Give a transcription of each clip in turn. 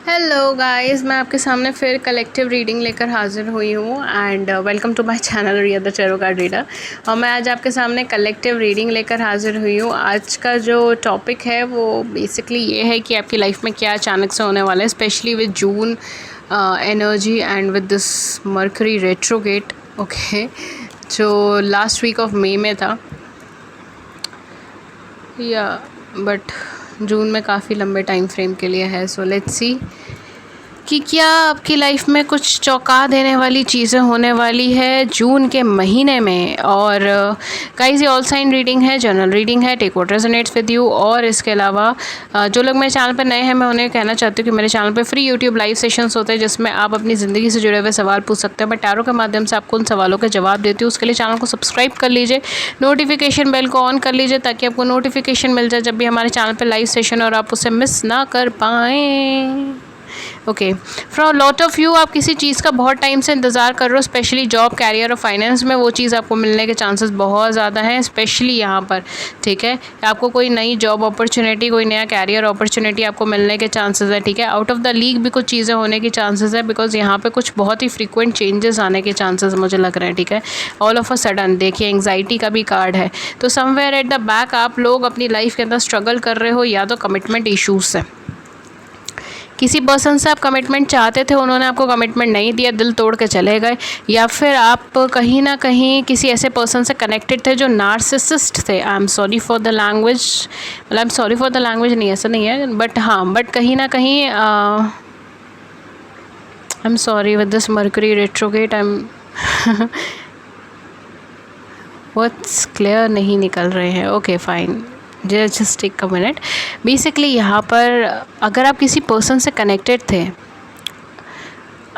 Hello guys, मैं आपके सामने फिर कलेक्टिव रीडिंग लेकर हाज़िर हुई हूँ and welcome to my channel Riya the tarot card reader. और मैं आज आपके सामने कलेक्टिव रीडिंग लेकर हाज़िर हुई हूँ। आज का जो टॉपिक है वो बेसिकली ये है कि आपकी लाइफ में क्या अचानक से होने वाला है, specially with June energy and with this Mercury retrograde, okay, जो लास्ट वीक ऑफ मई में था या बट जून में काफ़ी लंबे टाइम फ्रेम के लिए है। सो लेट्स सी कि क्या आपकी लाइफ में कुछ चौंका देने वाली चीज़ें होने वाली है जून के महीने में। और गाइस, ये ऑल साइन रीडिंग है, जनरल रीडिंग है, take what resonates with you. और इसके अलावा जो लोग मेरे चैनल पर नए हैं, मैं उन्हें कहना चाहती हूँ कि मेरे चैनल पर फ्री यूट्यूब लाइव सेशंस होते हैं जिसमें आप अपनी ज़िंदगी से जुड़े हुए सवाल पूछ सकते हैं। मैं टैरो के माध्यम से आपको उन सवालों के जवाब देती हूँ। उसके लिए चैनल को सब्सक्राइब कर लीजिए, नोटिफिकेशन बेल को ऑन कर लीजिए ताकि आपको नोटिफिकेशन मिल जाए जब भी हमारे चैनल पर लाइव सेशन, और आप उसे मिस ना कर पाएँ। Okay, from lot of you, आप किसी चीज़ का बहुत टाइम से इंतज़ार कर रहे हो, स्पेशली जॉब, कैरियर और फाइनेंस में। वो चीज़ आपको मिलने के चांसेस बहुत ज़्यादा हैं, स्पेशली यहाँ पर। ठीक है, आपको कोई नई जॉब अपॉर्चुनिटी, कोई नया कैरियर अपॉर्चुनिटी आपको मिलने के चांसेस है। ठीक है, आउट ऑफ द लीग भी कुछ चीज़ें होने की चांसेस है, बिकॉज यहाँ पे कुछ बहुत ही फ्रीक्वेंट चेंजेस आने के चांसेस मुझे लग रहे हैं। ठीक है, ऑल ऑफ अ सडन देखिए एंग्जाइटी का भी कार्ड है। तो समवेयर एट द बैक आप लोग अपनी लाइफ के अंदर स्ट्रगल कर रहे हो, या तो कमिटमेंट इशूज़ से। किसी पर्सन से आप कमिटमेंट चाहते थे, उन्होंने आपको कमिटमेंट नहीं दिया, दिल तोड़ के चले गए। या फिर आप कहीं ना कहीं किसी ऐसे पर्सन से कनेक्टेड थे जो नार्सिसिस्ट थे। I am sorry for the language, मतलब I am sorry for the language नहीं, ऐसा नहीं है, बट हाँ, बट कहीं ना कहीं I am sorry with this Mercury retrograde, I am words clear नहीं निकल रहे हैं। Okay fine, just take a minute. Basically यहाँ पर अगर आप किसी पर्सन से कनेक्टेड थे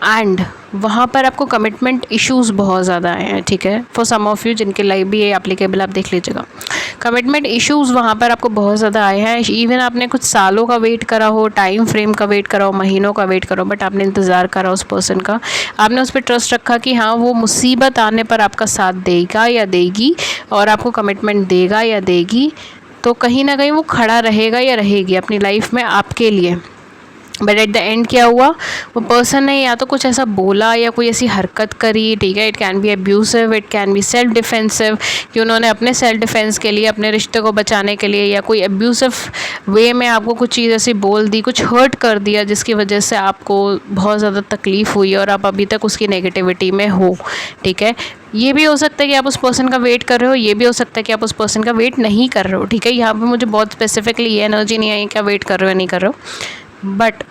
एंड वहाँ पर आपको कमिटमेंट इश्यूज़ बहुत ज़्यादा आए हैं। ठीक है, फॉर सम ऑफ यू जिनके लाइफ भी ये एप्लीकेबल, आप देख लीजिएगा। कमिटमेंट इश्यूज़ वहाँ पर आपको बहुत ज़्यादा आए हैं। इवन आपने कुछ सालों का वेट करा हो, टाइम फ्रेम का वेट करा हो, महीनों का वेट करा हो, बट आपने इंतज़ार करा उस पर्सन का, आपने उस पर ट्रस्ट रखा कि हाँ वो मुसीबत आने पर आपका साथ देगा या देगी, और आपको कमिटमेंट देगा या देगी। तो कहीं ना कहीं वो खड़ा रहेगा या रहेगी अपनी लाइफ में आपके लिए। बट एट द एंड क्या हुआ, वो पर्सन ने या तो कुछ ऐसा बोला या कोई ऐसी हरकत करी। ठीक है, it can be abusive, it can be self defensive, कि उन्होंने अपने सेल्फ डिफेंस के लिए, अपने रिश्ते को बचाने के लिए, या कोई अब्यूसिव वे में आपको कुछ चीज़ ऐसी बोल दी, कुछ हर्ट कर दिया जिसकी वजह से आपको बहुत ज़्यादा तकलीफ़ हुई और आप अभी तक उसकी नेगेटिविटी में हो। ठीक है, ये भी हो सकता है कि आप उस पर्सन का वेट कर रहे हो, ये भी हो सकता है कि आप उस पर्सन का वेट नहीं कर रहे हो। ठीक है, यहाँ पे मुझे बहुत स्पेसिफिकली ये एनर्जी नहीं आई क्या वेट कर रहे हो या नहीं कर रहे हो, बट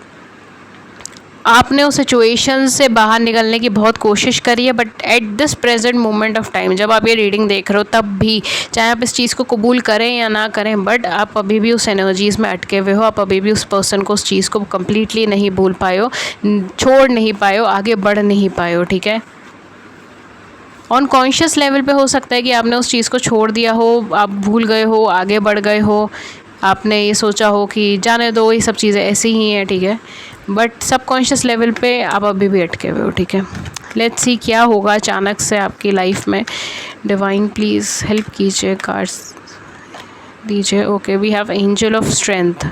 आपने उस सिचुएशन से बाहर निकलने की बहुत कोशिश करी है। But at this present moment of time, जब आप ये रीडिंग देख रहे हो, तब भी चाहे आप इस चीज़ को कबूल करें या ना करें, बट आप अभी भी उस एनर्जीज़ में अटके हुए हो। आप अभी भी उस पर्सन को, उस चीज़ को कम्प्लीटली नहीं भूल पाए हो, छोड़ नहीं पाए हो, आगे बढ़ नहीं पाए हो। ठीक है, ऑन कॉन्शियस लेवल पे हो सकता है कि आपने उस चीज़ को छोड़ दिया हो, आप भूल गए हो, आगे बढ़ गए हो, आपने ये सोचा हो कि जाने दो, ये सब चीज़ें ऐसी ही हैं। ठीक है, बट सब कॉन्शियस लेवल पे आप अभी भी अटके हुए हो। ठीक है, लेट्स सी क्या होगा अचानक से आपकी लाइफ में। डिवाइन प्लीज़ हेल्प कीजिए, कार्ड्स दीजिए। Okay, we have angel of strength.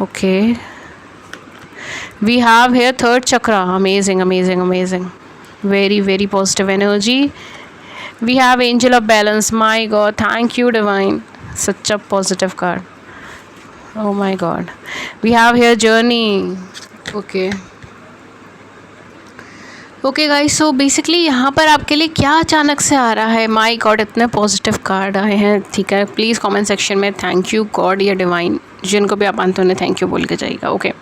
Okay, we have here third chakra. Amazing amazing amazing, very very positive energy. We have angel of balance. My god, thank you divine, such a positive card. Oh my god, we have here journey. Okay okay guys, so basically यहाँ पर आपके लिए क्या अचानक से आ रहा है। My God, इतने पॉजिटिव कार्ड आए हैं। ठीक है, प्लीज़ कमेंट सेक्शन में थैंक यू गॉड या डिवाइन, जिनको भी आप मानते उन्हें थैंक यू बोल के जाइएगा। ओके,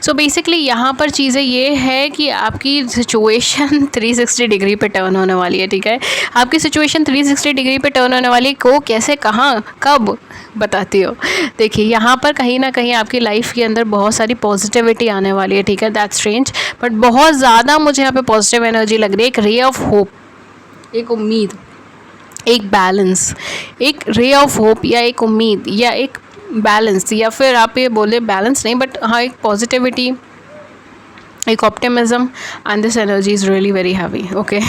सो बेसिकली यहाँ पर चीज़ें ये है कि आपकी सिचुएशन 360 डिग्री पे टर्न होने वाली है। ठीक है, आपकी सिचुएशन 360 डिग्री पे टर्न होने वाली है। को कैसे, कहाँ, कब, बताती हो। देखिए यहाँ पर कहीं ना कहीं आपकी लाइफ के अंदर बहुत सारी पॉजिटिविटी आने वाली है। ठीक है, दैट्स स्ट्रेंज, बट बहुत ज़्यादा मुझे यहाँ पे पॉजिटिव एनर्जी लग रही है। एक रे ऑफ होप, एक उम्मीद, एक बैलेंस, एक रे ऑफ होप या एक उम्मीद या एक बैलेंस, या फिर आप ये बोले बैलेंस नहीं, बट हाँ एक पॉजिटिविटी, एक optimism, and this energy is really very heavy. Okay,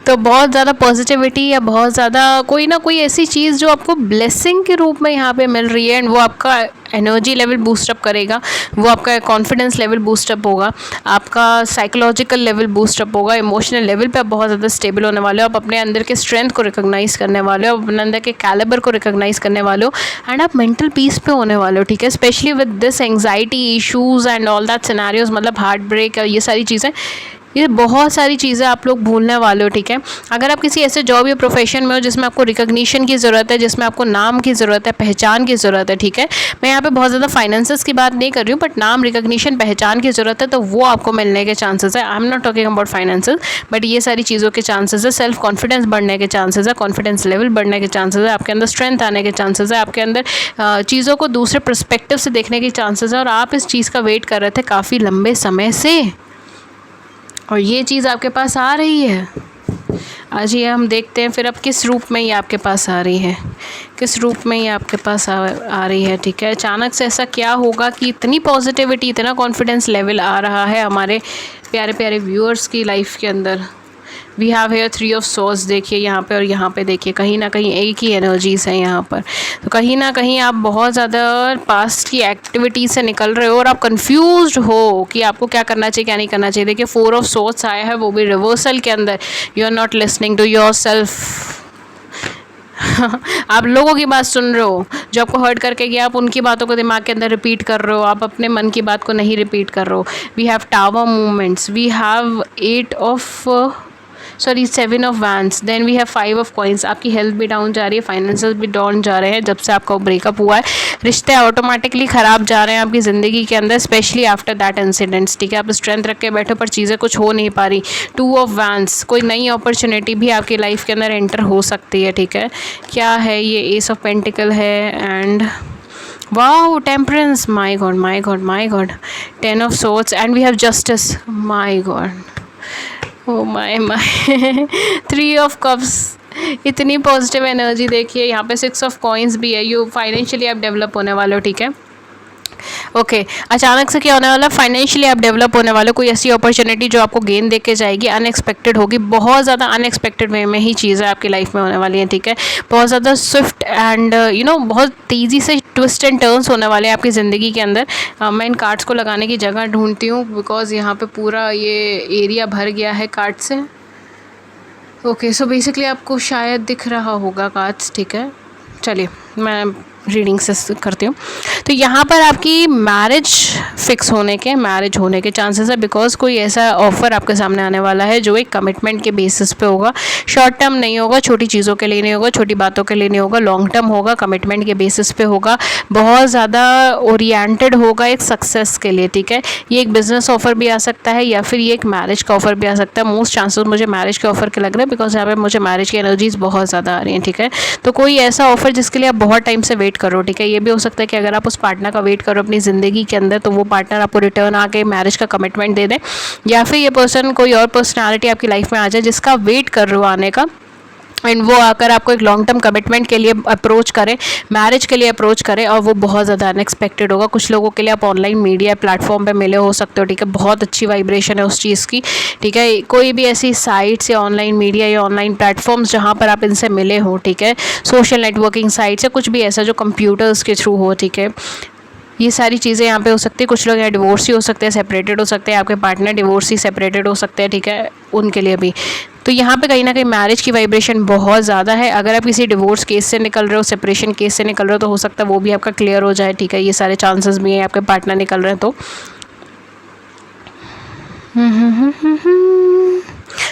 तो बहुत ज़्यादा पॉजिटिविटी या बहुत ज़्यादा कोई ना कोई ऐसी चीज़ जो आपको ब्लेसिंग के रूप में यहाँ पे मिल रही है, एंड वो आपका एनर्जी लेवल बूस्टअप करेगा, वो आपका कॉन्फिडेंस लेवल बूस्टअप होगा, आपका साइकोलॉजिकल लेवल बूस्टअप होगा, इमोशनल लेवल पे आप बहुत ज़्यादा स्टेबल होने वाले हो, आप अपने अंदर के स्ट्रेंथ को रिकॉग्नाइज़ करने वाले हो, अपने अंदर के कैलिबर को रिकॉग्नाइज़ करने वाले हो, एंड आप मेंटल पीस पे होने वाले हो, ठीक है। Specially with this anxiety issues and all that scenarios, मतलब हार्ट ब्रेक, ये सारी चीज़ें, ये बहुत सारी चीज़ें आप लोग भूलने वाले हो, ठीक है। अगर आप किसी ऐसे जॉब या प्रोफेशन में हो जिसमें आपको रिकॉग्निशन की ज़रूरत है, जिसमें आपको नाम की ज़रूरत है, पहचान की ज़रूरत है, ठीक है। मैं यहाँ पे बहुत ज़्यादा फाइनेंसेस की बात नहीं कर रही हूँ, बट नाम, रिकॉग्निशन, पहचान की ज़रूरत है, तो वो आपको मिलने के चांसेस है। I am not talking about finances, but ये सारी चीज़ों के चांसेस है। सेल्फ कॉन्फिडेंस बढ़ने के चांसेस है, कॉन्फिडेंस लेवल बढ़ने के चांसेस है, आपके अंदर स्ट्रेंथ आने के चांसेस है, आपके अंदर चीज़ों को दूसरे पर्सपेक्टिव से देखने के चांसेस है, और आप इस चीज़ का वेट कर रहे थे काफ़ी लंबे समय से, और ये चीज़ आपके पास आ रही है। आज ये हम देखते हैं फिर अब किस रूप में ये आपके पास आ रही है, किस रूप में ये आपके पास आ रही है, ठीक है। अचानक से ऐसा क्या होगा कि इतनी पॉजिटिविटी, इतना कॉन्फिडेंस लेवल आ रहा है हमारे प्यारे प्यारे व्यूअर्स की लाइफ के अंदर। We have here 3 of swords, देखिए यहाँ पे और यहाँ पे देखिए, कहीं ना कहीं एक ही एनर्जीज़ हैं यहाँ पर। तो कहीं ना कहीं आप बहुत ज़्यादा पास्ट की एक्टिविटी से निकल रहे हो और आप कंफ्यूज्ड हो कि आपको क्या करना चाहिए, क्या नहीं करना चाहिए। देखिए 4 ऑफ सोर्स आया है, वो भी रिवर्सल के अंदर। You are not listening to yourself. आप लोगों की बात सुन रहे हो जो आपको हर्ट करके गया, आप उनकी बातों को दिमाग के अंदर रिपीट कर रहे हो, आप अपने मन की बात को नहीं रिपीट कर रहे हो। We have tower movements, we have 7 of wands, then we have 5 of coins. आपकी हेल्थ भी डाउन जा रही है, फाइनेंसेस भी डाउन जा रहे हैं जब से आपका ब्रेकअप हुआ है। रिश्ते ऑटोमेटिकली ख़राब जा रहे हैं आपकी ज़िंदगी के अंदर, स्पेशली आफ्टर दैट इंसिडेंट्स, ठीक है। आप स्ट्रेंथ रख के बैठो पर चीज़ें कुछ हो नहीं पा रही। 2 ऑफ वैंस, कोई नई अपॉर्चुनिटी भी आपकी लाइफ के अंदर एंटर हो सकती है, ठीक है। क्या है ये? एस ऑफ पेंटिकल है, and wow temperance, my god my god my god, 10 of swords, and we have justice, my god, oh my 3 of cups. इतनी पॉजिटिव एनर्जी देखिए यहाँ पे। 6 ऑफ कॉइंस भी है। यू फाइनेंशियली आप डेवलप होने वाले हो, ठीक है। ओके अचानक से क्या होने वाला, फाइनेंशियली आप डेवलप होने वाले हो। कोई ऐसी अपॉर्चुनिटी जो आपको गेन दे के जाएगी, अनएक्सपेक्टेड होगी, बहुत ज़्यादा अनएक्सपेक्टेड वे में ही चीज़ें आपकी लाइफ में होने वाली हैं, ठीक है। बहुत ज़्यादा स्विफ्ट एंड बहुत तेज़ी से ट्विस्ट एंड टर्न्स होने वाले हैं आपकी ज़िंदगी के अंदर। मैं इन कार्ड्स को लगाने की जगह ढूंढती हूँ बिकॉज यहाँ पे पूरा ये एरिया भर गया है कार्ड से। ओके सो बेसिकली आपको शायद दिख रहा होगा कार्ड्स, ठीक है। चलिए मैं रीडिंग से करती हूँ। तो यहाँ पर आपकी मैरिज फिक्स होने के चांसेस है, बिकॉज कोई ऐसा ऑफर आपके सामने आने वाला है जो एक कमिटमेंट के बेसिस पे होगा। शॉर्ट टर्म नहीं होगा, छोटी चीज़ों के लिए नहीं होगा, छोटी बातों के लिए नहीं होगा, लॉन्ग टर्म होगा, कमिटमेंट के बेसिस पे होगा, बहुत ज़्यादा ओरिएंटेड होगा एक सक्सेस के लिए, ठीक है। ये एक बिजनेस ऑफर भी आ सकता है या फिर ये एक मैरिज का ऑफर भी आ सकता है। मोस्ट चांसेस मुझे मैरिज के ऑफर के लग रहे हैं बिकॉज यहाँ पे मुझे मैरिज की एनर्जीज बहुत ज़्यादा आ रही हैं, ठीक है। तो कोई ऐसा ऑफर जिसके लिए आप बहुत टाइम से वेट करो, ठीक है। ये भी हो सकता है कि अगर आप उस पार्टनर का वेट करो अपनी ज़िंदगी के अंदर, तो वो पार्टनर आपको रिटर्न आके मैरिज का कमिटमेंट दे दे, या फिर ये पर्सन कोई और पर्सनालिटी आपकी लाइफ में आ जाए जिसका वेट कर रहे हो आने का, एंड वो आकर आपको एक लॉन्ग टर्म कमिटमेंट के लिए अप्रोच करे, मैरिज के लिए अप्रोच करे, और वो बहुत ज़्यादा अनएक्सपेक्टेड होगा। कुछ लोगों के लिए आप ऑनलाइन मीडिया प्लेटफॉर्म पे मिले हो सकते हो, ठीक है। बहुत अच्छी वाइब्रेशन है उस चीज़ की, ठीक है। कोई भी ऐसी साइट्स या ऑनलाइन मीडिया या ऑनलाइन प्लेटफॉर्म्स जहाँ पर आप इनसे मिले हो, ठीक है। सोशल नेटवर्किंग साइट्स या कुछ भी ऐसा जो कंप्यूटर्स के थ्रू हो, ठीक है। ये सारी चीज़ें यहाँ पे हो सकती है। कुछ लोग यहाँ डिवोर्स ही हो सकते हैं, सेपरेटेड हो सकते हैं, आपके पार्टनर डिवोर्स ही सेपरेटेड हो सकते हैं, ठीक है, उनके लिए भी। तो यहाँ पे कहीं ना कहीं मैरिज की वाइब्रेशन बहुत ज़्यादा है। अगर आप किसी डिवोर्स केस से निकल रहे हो, सेपरेशन केस से निकल रहे हो, तो हो सकता है वो भी आपका क्लियर हो जाए, ठीक है। ये सारे चांसेस भी हैं, आपके पार्टनर निकल रहे हैं तो।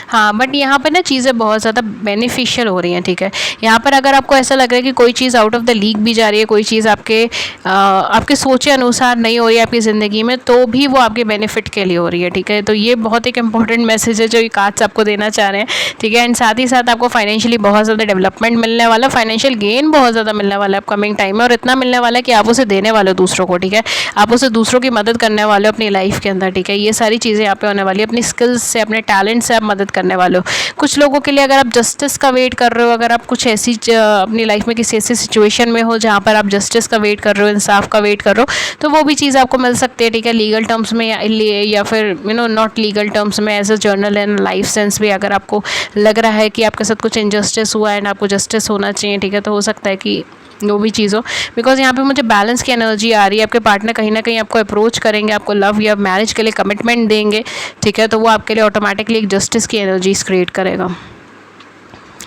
हाँ बट यहाँ पर ना चीज़ें बहुत ज़्यादा बेनिफिशियल हो रही हैं, ठीक है। यहाँ पर अगर आपको ऐसा लग रहा है कि कोई चीज़ आउट ऑफ द लीग भी जा रही है, कोई चीज़ आपके सोचे अनुसार नहीं हो रही है आपकी ज़िंदगी में, तो भी वो आपके बेनिफिट के लिए हो रही है, ठीक है। तो ये बहुत एक इंपॉर्टेंट मैसेज है जो ये कार्ड्स आपको देना चाह रहे हैं, ठीक है। एंड साथ ही साथ आपको फाइनेंशियली बहुत ज़्यादा डेवलपमेंट मिलने वाला, फाइनेंशियल गेन बहुत ज़्यादा मिलने वाला है अपकमिंग टाइम में, और इतना मिलने वाला है कि आप उसे देने वाले हो दूसरों को, ठीक है। आप उसे दूसरों की मदद करने वाले हो अपनी लाइफ के अंदर, ठीक है। ये सारी चीज़ें यहाँ पे होने वाली है। अपनी स्किल्स से, अपने टैलेंट से आप मदद करने वाले हो। कुछ लोगों के लिए अगर आप जस्टिस का वेट कर रहे हो, अगर आप कुछ ऐसी अपनी लाइफ में किसी ऐसी सिचुएशन में हो जहाँ पर आप जस्टिस का वेट कर रहे हो, इंसाफ का वेट कर रहे हो, तो वो भी चीज़ आपको मिल सकती है, ठीक है। लीगल टर्म्स में या फिर नॉट लीगल टर्म्स में, as a general and life sense भी अगर आपको लग रहा है कि आपके साथ कुछ इनजस्टिस हुआ है एंड आपको जस्टिस होना चाहिए, ठीक है, तो हो सकता है कि जो भी चीज़ हो, बिकॉज यहाँ पे मुझे बैलेंस की एनर्जी आ रही है। आपके पार्टनर कहीं ना कहीं आपको अप्रोच करेंगे, आपको लव या मैरिज के लिए कमिटमेंट देंगे, ठीक है, तो वो आपके लिए ऑटोमेटिकली एक जस्टिस की एनर्जी क्रिएट करेगा।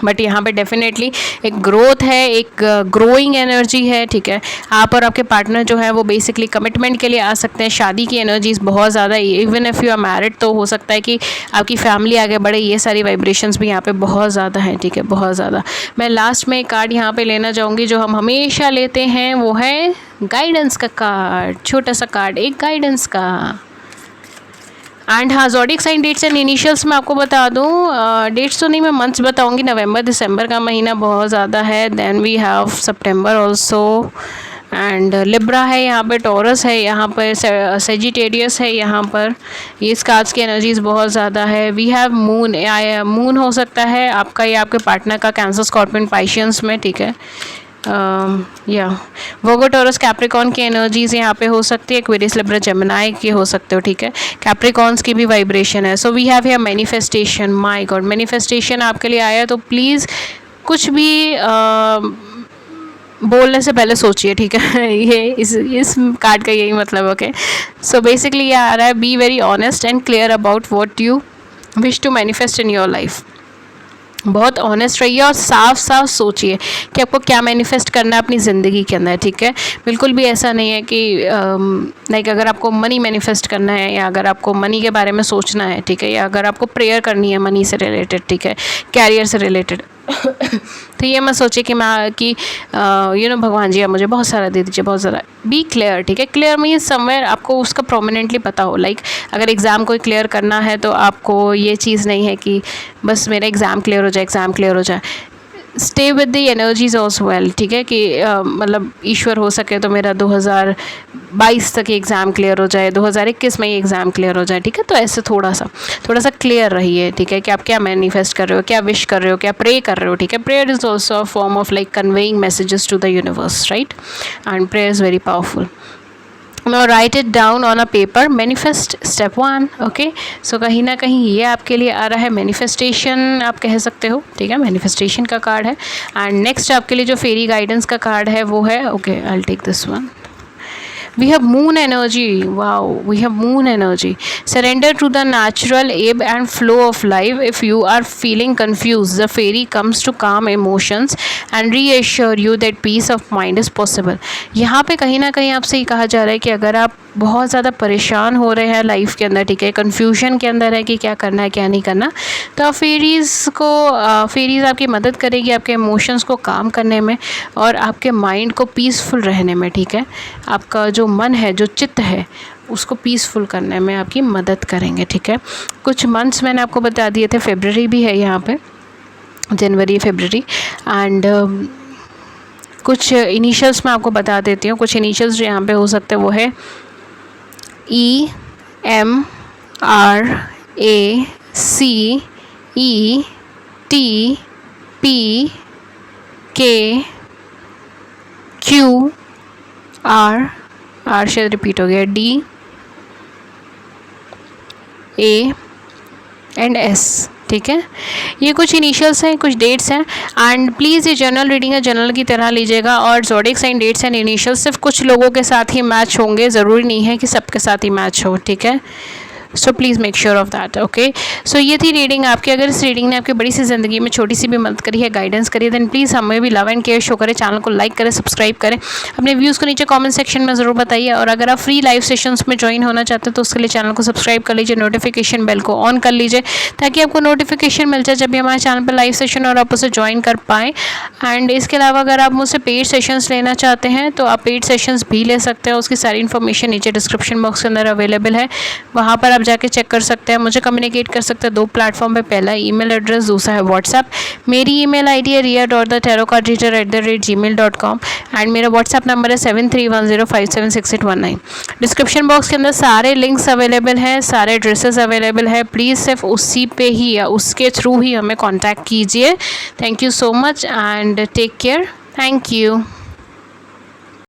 बट यहाँ पे डेफिनेटली एक ग्रोथ है, एक ग्रोइंग एनर्जी है, ठीक है। आप और आपके पार्टनर जो है वो बेसिकली कमिटमेंट के लिए आ सकते हैं। शादी की एनर्जीज बहुत ज़्यादा, even if you are married तो हो सकता है कि आपकी फैमिली आगे बढ़े, ये सारी वाइब्रेशंस भी यहाँ पे बहुत ज़्यादा हैं, ठीक है, बहुत ज़्यादा। मैं लास्ट में एक कार्ड यहाँ पे लेना चाहूँगी जो हम हमेशा लेते हैं, वो है गाइडेंस का कार्ड, छोटा सा कार्ड एक गाइडेंस का। एंड हाँ, zodiac sign dates and initials मैं आपको बता दूँ, डेट्स तो नहीं, मैं मंथ्स बताऊँगी। नवंबर दिसंबर का महीना बहुत ज़्यादा है, then we have September also, and Libra है यहाँ पे, टॉरस है यहाँ पर, सेजिटेरियस है यहाँ पर। ये कार्ड्स की एनर्जीज बहुत ज़्यादा है। वी हैव मून, मून हो सकता है आपका या आपके पार्टनर का कैंसर, स्कॉर्पियन, पाइशियंस में, ठीक है। या वर्गो, टॉरस, कैप्रिकॉन की एनर्जीज यहाँ पे हो सकती है। एक्वेरियस, लिब्रा, जेमिनी की हो सकते हो, ठीक है। कैप्रिकॉन्स की भी वाइब्रेशन है। So we have here manifestation. My God, manifestation आपके लिए आया, तो प्लीज़ कुछ भी बोलने से पहले सोचिए, ठीक है। ये इस कार्ड का यही मतलब, ओके। सो बेसिकली ये आ रहा है, be very honest and clear about what you wish to manifest in your life. बहुत ऑनेस्ट रहिए और साफ साफ सोचिए कि आपको क्या मैनिफेस्ट करना है अपनी ज़िंदगी के अंदर, ठीक है। बिल्कुल भी ऐसा नहीं है कि लाइक अगर आपको मनी मैनिफेस्ट करना है, या अगर आपको मनी के बारे में सोचना है, ठीक है, या अगर आपको प्रेयर करनी है मनी से रिलेटेड, ठीक है, कैरियर से रिलेटेड तो ये मत सोचिए कि भगवान जी आप मुझे बहुत सारा दे दीजिए, बहुत ज़्यादा। बी क्लियर, ठीक है। क्लियर मीन्स समवेयर आपको उसका प्रोमिनेंटली पता हो। लाइक अगर एग्ज़ाम कोई क्लियर करना है तो आपको ये चीज़ नहीं है कि बस मेरा एग्ज़ाम क्लियर हो जाए, एग्ज़ाम क्लियर हो जाए। Stay with the energies also well, ठीक है, कि मतलब ईश्वर हो सके तो मेरा 2022 तक एग्ज़ाम क्लियर हो जाए, 2021 में ही एग्ज़ाम क्लियर हो जाए, ठीक है। तो ऐसे थोड़ा सा क्लियर रहिए, ठीक है, कि आप क्या मैनिफेस्ट कर रहे हो, क्या विश कर रहे हो, क्या प्रे कर रहे हो, ठीक है। Prayer is also a form of like conveying messages to the universe, right, and prayer is very powerful. Now write it down on a paper. Manifest step 1. Okay, सो कहीं ना कहीं ये आपके लिए आ रहा है मैनिफेस्टेशन, आप कह सकते हो, ठीक है, मैनिफेस्टेशन का कार्ड है। एंड नेक्स्ट आपके लिए जो फेरी गाइडेंस का कार्ड है वो है, okay, I will take this one. We have moon energy. Wow, we have moon energy. Surrender to the natural ebb and flow of life. If you are feeling confused, the fairy comes to calm emotions and reassure you that peace of mind is possible. यहाँ पे कहीं ना कहीं आपसे ये कहा जा रहा है कि अगर आप बहुत ज़्यादा परेशान हो रहे हैं लाइफ के अंदर, ठीक है, कन्फ्यूजन के अंदर है कि क्या करना है क्या नहीं करना, तो फेरीज़ आपकी मदद करेगी आपके इमोशंस को काम करने में और आपके माइंड को पीसफुल रहने में, ठीक है। आपका जो मन है, जो चित्त है, उसको पीसफुल करने में आपकी मदद करेंगे, ठीक है। कुछ मंथ्स मैंने आपको बता दिए थे, फेब्रवरी भी है यहाँ पे, जनवरी, फेब्रवरी, एंड कुछ इनिशियल्स मैं आपको बता देती हूँ। कुछ इनिशियल्स जो यहाँ पे हो सकते हैं वो है EMRAC, TPKQR, R शायद रिपीट हो गया, DA एंड S, ठीक है। ये कुछ इनिशियल्स हैं, कुछ डेट्स हैं, एंड प्लीज़ ये जनरल रीडिंग है, जनरल की तरह लीजिएगा। और zodiac sign dates and initials सिर्फ कुछ लोगों के साथ ही मैच होंगे, ज़रूरी नहीं है कि सबके साथ ही मैच हो, ठीक है। So please make sure of that, okay. So ये थी रीडिंग आपकी। अगर इस रीडिंग ने आपकी बड़ी सी ज़िंदगी में छोटी सी भी मदद करी है, गाइडेंस करी है, देन प्लीज़ हमें भी लव एंड केयर शो करें, चैनल को लाइक करें, सब्सक्राइब करें, अपने व्यूज़ को नीचे कमेंट सेक्शन में ज़रूर बताइए। और अगर आप फ्री लाइव सेशंस में ज्वाइन होना चाहते हैं तो उसके लिए चैनल को सब्सक्राइब कर लीजिए, नोटिफिकेशन बेल को ऑन कर लीजिए ताकि आपको नोटिफिकेशन मिल जाए जब भी हमारे चैनल पर लाइव सेशन और आप उसे ज्वाइन कर पाएँ। एंड इसके अलावा अगर आप मुझसे पेड सेशंस लेना चाहते हैं तो आप पेड सेशंस भी ले सकते हैं। उसकी सारी इन्फॉर्मेशन नीचे डिस्क्रिप्शन बॉक्स के अंदर अवेलेबल है, वहाँ पर आप जाके चेक कर सकते हैं, मुझे कम्युनिकेट कर सकते हैं 2 प्लेटफॉर्म पे। पहला ईमेल एड्रेस, दूसरा है व्हाट्सएप। मेरी ईमेल आईडी है ria.thetarotcardreader@gmail.com एंड मेरा व्हाट्सएप नंबर है 7310576819। डिस्क्रिप्शन बॉक्स के अंदर सारे लिंक्स अवेलेबल हैं, सारे एड्रेसेस अवेलेबल है। प्लीज़ सिर्फ उसी पे ही या उसके थ्रू ही हमें कॉन्टैक्ट कीजिए। Thank you so much and take care. Thank you.